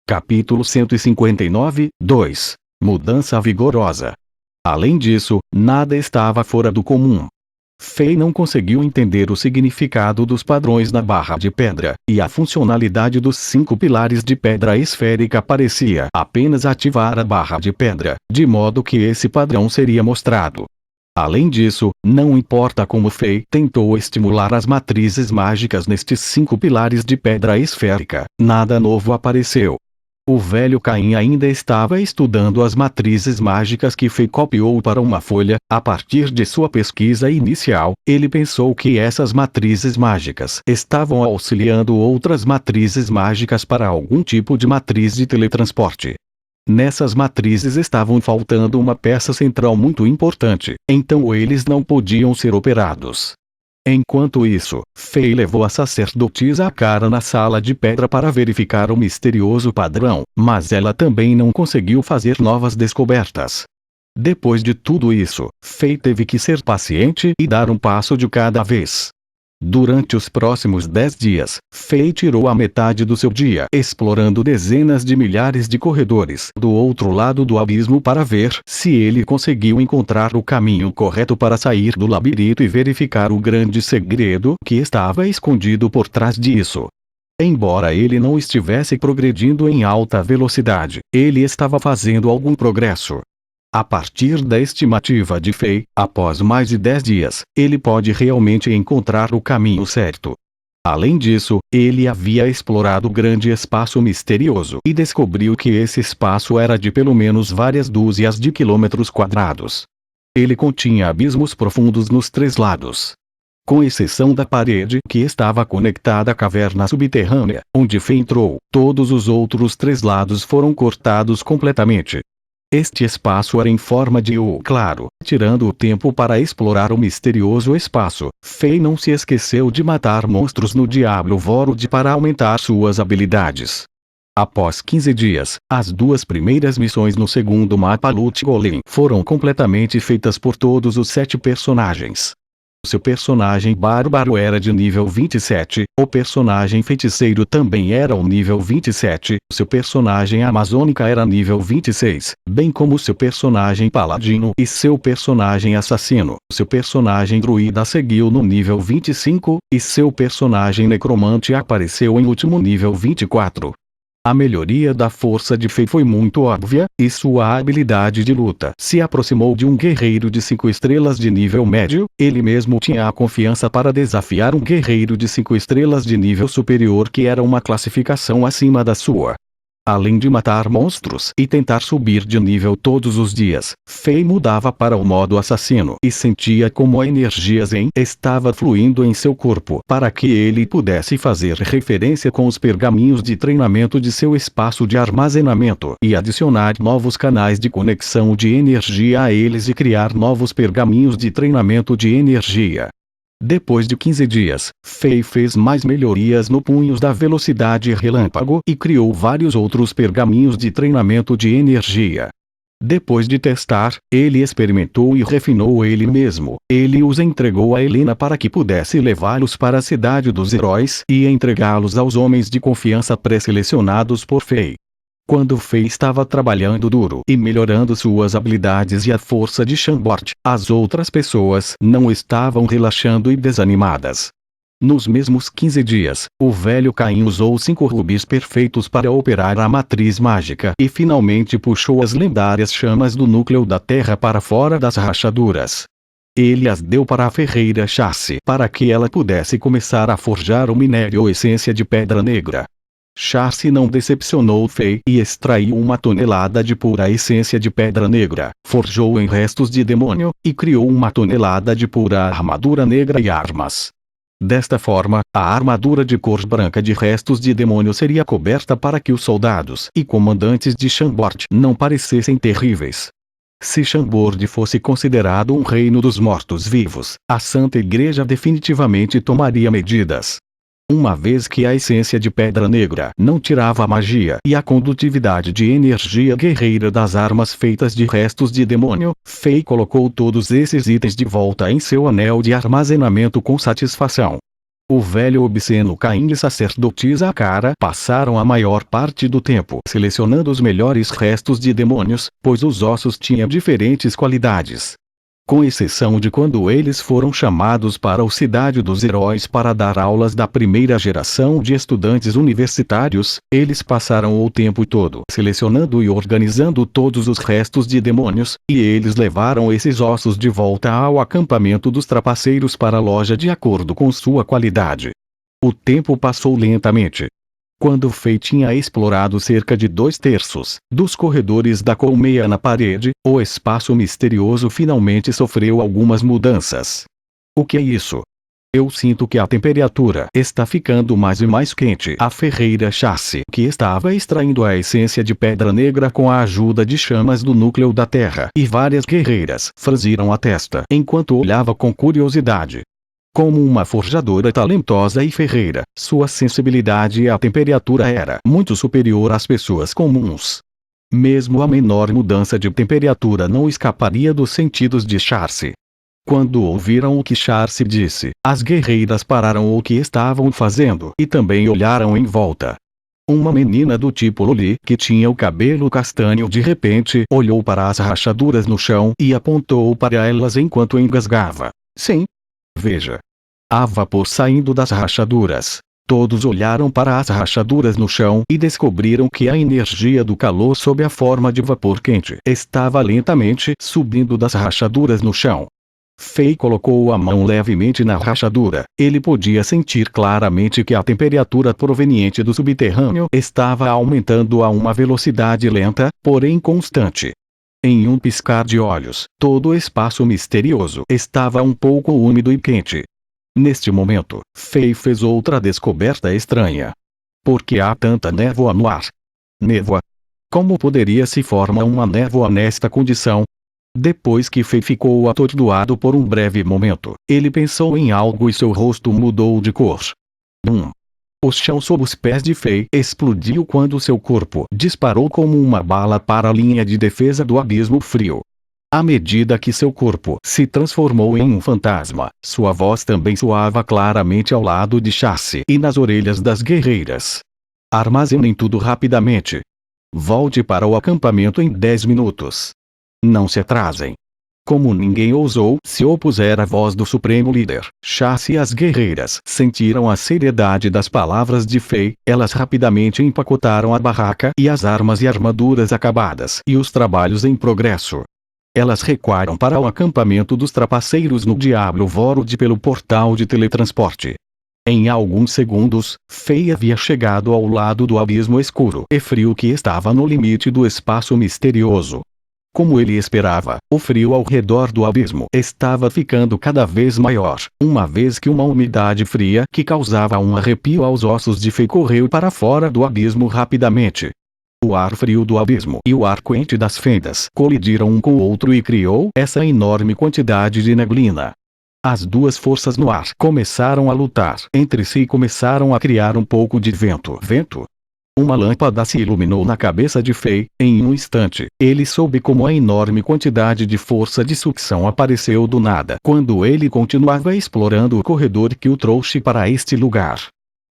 Capítulo 159, 2. Mudança vigorosa. Além disso, nada estava fora do comum. Fei não conseguiu entender o significado dos padrões da barra de pedra, e a funcionalidade dos 5 pilares de pedra esférica parecia apenas ativar a barra de pedra, de modo que esse padrão seria mostrado. Além disso, não importa como Fei tentou estimular as matrizes mágicas nestes 5 pilares de pedra esférica, nada novo apareceu. O velho Caim ainda estava estudando as matrizes mágicas que Fei copiou para uma folha. A partir de sua pesquisa inicial, ele pensou que essas matrizes mágicas estavam auxiliando outras matrizes mágicas para algum tipo de matriz de teletransporte. Nessas matrizes estavam faltando uma peça central muito importante, então eles não podiam ser operados. Enquanto isso, Fei levou a sacerdotisa à cara na sala de pedra para verificar o misterioso padrão, mas ela também não conseguiu fazer novas descobertas. Depois de tudo isso, Fei teve que ser paciente e dar um passo de cada vez. Durante os próximos 10 dias, Fei tirou a metade do seu dia explorando dezenas de milhares de corredores do outro lado do abismo para ver se ele conseguiu encontrar o caminho correto para sair do labirinto e verificar o grande segredo que estava escondido por trás disso. Embora ele não estivesse progredindo em alta velocidade, ele estava fazendo algum progresso. A partir da estimativa de Fei, após mais de 10 dias, ele pode realmente encontrar o caminho certo. Além disso, ele havia explorado o grande espaço misterioso e descobriu que esse espaço era de pelo menos várias dúzias de quilômetros quadrados. Ele continha abismos profundos nos 3 lados. Com exceção da parede que estava conectada à caverna subterrânea, onde Fei entrou, todos os outros 3 lados foram cortados completamente. Este espaço era em forma de U claro. Tirando o tempo para explorar o misterioso espaço, Fei não se esqueceu de matar monstros no Diablo World para aumentar suas habilidades. Após 15 dias, as 2 primeiras missões no segundo mapa Loot Golem foram completamente feitas por todos os 7 personagens. Seu personagem bárbaro era de nível 27, o personagem feiticeiro também era o nível 27, seu personagem amazônica era nível 26, bem como seu personagem paladino e seu personagem assassino. Seu personagem druida seguiu no nível 25, e seu personagem necromante apareceu em último nível 24. A melhoria da força de Fei foi muito óbvia, e sua habilidade de luta se aproximou de um guerreiro de 5 estrelas de nível médio. Ele mesmo tinha a confiança para desafiar um guerreiro de 5 estrelas de nível superior que era uma classificação acima da sua. Além de matar monstros e tentar subir de nível todos os dias, Fei mudava para o modo assassino e sentia como a energia Zen estava fluindo em seu corpo para que ele pudesse fazer referência com os pergaminhos de treinamento de seu espaço de armazenamento e adicionar novos canais de conexão de energia a eles e criar novos pergaminhos de treinamento de energia. Depois de 15 dias, Fei fez mais melhorias no punhos da velocidade relâmpago e criou vários outros pergaminhos de treinamento de energia. Depois de testar, ele experimentou e refinou ele mesmo. Ele os entregou a Helena para que pudesse levá-los para a cidade dos heróis e entregá-los aos homens de confiança pré-selecionados por Fei. Quando Fei estava trabalhando duro e melhorando suas habilidades e a força de Chambord, as outras pessoas não estavam relaxando e desanimadas. Nos mesmos 15 dias, o velho Caim usou 5 rubis perfeitos para operar a matriz mágica e finalmente puxou as lendárias chamas do núcleo da terra para fora das rachaduras. Ele as deu para a ferreira Chassi para que ela pudesse começar a forjar o minério ou essência de pedra negra. Chassi não decepcionou Fei e extraiu 1 tonelada de pura essência de pedra negra, forjou em restos de demônio, e criou 1 tonelada de pura armadura negra e armas. Desta forma, a armadura de cor branca de restos de demônio seria coberta para que os soldados e comandantes de Chambord não parecessem terríveis. Se Chambord fosse considerado um reino dos mortos-vivos, a Santa Igreja definitivamente tomaria medidas. Uma vez que a essência de pedra negra não tirava a magia e a condutividade de energia guerreira das armas feitas de restos de demônio, Fei colocou todos esses itens de volta em seu anel de armazenamento com satisfação. O velho obsceno Caim e sacerdotisa Cara passaram a maior parte do tempo selecionando os melhores restos de demônios, pois os ossos tinham diferentes qualidades. Com exceção de quando eles foram chamados para a Cidade dos Heróis para dar aulas da primeira geração de estudantes universitários, eles passaram o tempo todo selecionando e organizando todos os restos de demônios, e eles levaram esses ossos de volta ao acampamento dos trapaceiros para a loja de acordo com sua qualidade. O tempo passou lentamente. Quando Fei tinha explorado cerca de 2/3 dos corredores da colmeia na parede, o espaço misterioso finalmente sofreu algumas mudanças. O que é isso? Eu sinto que a temperatura está ficando mais e mais quente. A ferreira Chassi, que estava extraindo a essência de pedra negra com a ajuda de chamas do núcleo da terra, e várias guerreiras franziram a testa enquanto olhava com curiosidade. Como uma forjadora talentosa e ferreira, sua sensibilidade à temperatura era muito superior às pessoas comuns. Mesmo a menor mudança de temperatura não escaparia dos sentidos de Chassi. Quando ouviram o que Chassi disse, as guerreiras pararam o que estavam fazendo e também olharam em volta. Uma menina do tipo Loli, que tinha o cabelo castanho, de repente olhou para as rachaduras no chão e apontou para elas enquanto engasgava. Sim. Veja. Há vapor saindo das rachaduras. Todos olharam para as rachaduras no chão e descobriram que a energia do calor sob a forma de vapor quente estava lentamente subindo das rachaduras no chão. Fei colocou a mão levemente na rachadura. Ele podia sentir claramente que a temperatura proveniente do subterrâneo estava aumentando a uma velocidade lenta, porém constante. Em um piscar de olhos, todo o espaço misterioso estava um pouco úmido e quente. Neste momento, Fei fez outra descoberta estranha. Por que há tanta névoa no ar? Névoa? Como poderia se formar uma névoa nesta condição? Depois que Fei ficou atordoado por um breve momento, ele pensou em algo e seu rosto mudou de cor. O chão sob os pés de Fei explodiu quando seu corpo disparou como uma bala para a linha de defesa do abismo frio. À medida que seu corpo se transformou em um fantasma, sua voz também soava claramente ao lado de Chassi e nas orelhas das guerreiras. Armazenem tudo rapidamente. Volte para o acampamento em 10 minutos. Não se atrasem. Como ninguém ousou se opuser à voz do Supremo Líder, Chassi e as guerreiras sentiram a seriedade das palavras de Fei. Elas rapidamente empacotaram a barraca e as armas e armaduras acabadas e os trabalhos em progresso. Elas recuaram para o acampamento dos trapaceiros no Diablo Vorod pelo portal de teletransporte. Em alguns segundos, Fei havia chegado ao lado do abismo escuro e frio que estava no limite do espaço misterioso. Como ele esperava, o frio ao redor do abismo estava ficando cada vez maior, uma vez que uma umidade fria que causava um arrepio aos ossos de Fei correu para fora do abismo rapidamente. O ar frio do abismo e o ar quente das fendas colidiram um com o outro e criou essa enorme quantidade de neblina. As duas forças no ar começaram a lutar entre si e começaram a criar um pouco de vento. Uma lâmpada se iluminou na cabeça de Fei. Em um instante, ele soube como a enorme quantidade de força de sucção apareceu do nada quando ele continuava explorando o corredor que o trouxe para este lugar.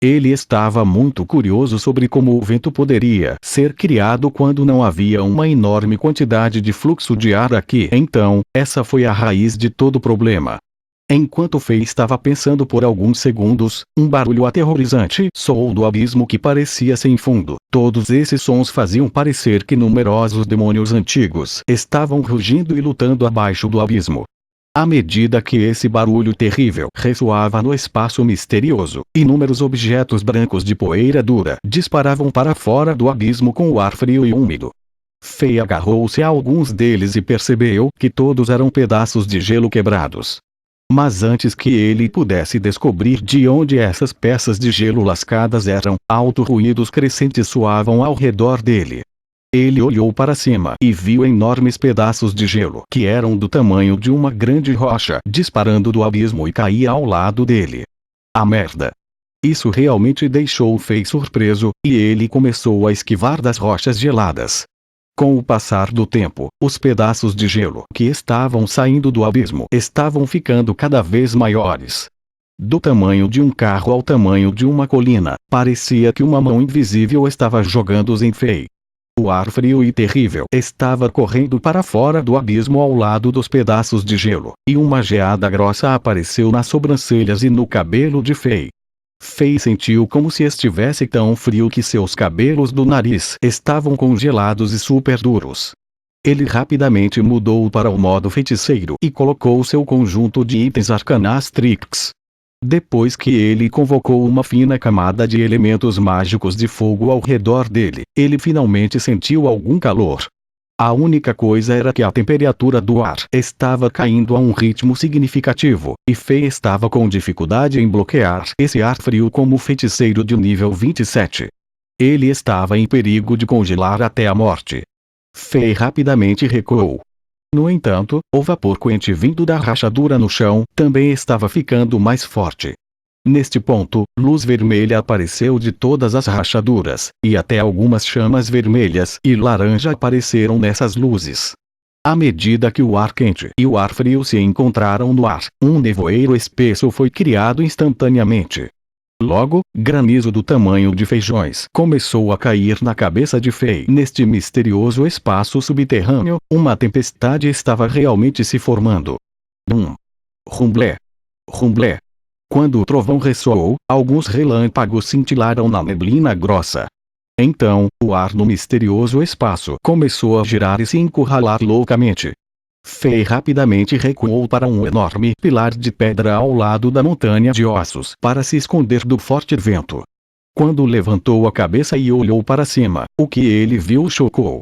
Ele estava muito curioso sobre como o vento poderia ser criado quando não havia uma enorme quantidade de fluxo de ar aqui. Então, essa foi a raiz de todo o problema. Enquanto Fei estava pensando por alguns segundos, um barulho aterrorizante soou do abismo que parecia sem fundo. Todos esses sons faziam parecer que numerosos demônios antigos estavam rugindo e lutando abaixo do abismo. À medida que esse barulho terrível ressoava no espaço misterioso, inúmeros objetos brancos de poeira dura disparavam para fora do abismo com o ar frio e úmido. Fei agarrou-se a alguns deles e percebeu que todos eram pedaços de gelo quebrados. Mas antes que ele pudesse descobrir de onde essas peças de gelo lascadas eram, altos ruídos crescentes soavam ao redor dele. Ele olhou para cima e viu enormes pedaços de gelo que eram do tamanho de uma grande rocha disparando do abismo e caía ao lado dele. A merda! Isso realmente deixou Fei surpreso, e ele começou a esquivar das rochas geladas. Com o passar do tempo, os pedaços de gelo que estavam saindo do abismo estavam ficando cada vez maiores. Do tamanho de um carro ao tamanho de uma colina, parecia que uma mão invisível estava jogando-os em Fei. O ar frio e terrível estava correndo para fora do abismo ao lado dos pedaços de gelo, e uma geada grossa apareceu nas sobrancelhas e no cabelo de Fei. Fei sentiu como se estivesse tão frio que seus cabelos do nariz estavam congelados e super duros. Ele rapidamente mudou para o modo feiticeiro e colocou seu conjunto de itens Arcanastrix. Depois que ele convocou uma fina camada de elementos mágicos de fogo ao redor dele, ele finalmente sentiu algum calor. A única coisa era que a temperatura do ar estava caindo a um ritmo significativo, e Fei estava com dificuldade em bloquear esse ar frio como feiticeiro de nível 27. Ele estava em perigo de congelar até a morte. Fei rapidamente recuou. No entanto, o vapor quente vindo da rachadura no chão também estava ficando mais forte. Neste ponto, luz vermelha apareceu de todas as rachaduras, e até algumas chamas vermelhas e laranja apareceram nessas luzes. À medida que o ar quente e o ar frio se encontraram no ar, um nevoeiro espesso foi criado instantaneamente. Logo, granizo do tamanho de feijões começou a cair na cabeça de Fei. Neste misterioso espaço subterrâneo, uma tempestade estava realmente se formando. Bum! Rumblé! Rumblé! Quando o trovão ressoou, alguns relâmpagos cintilaram na neblina grossa. Então, o ar no misterioso espaço começou a girar e se encurralar loucamente. Fei rapidamente recuou para um enorme pilar de pedra ao lado da montanha de ossos para se esconder do forte vento. Quando levantou a cabeça e olhou para cima, o que ele viu o chocou.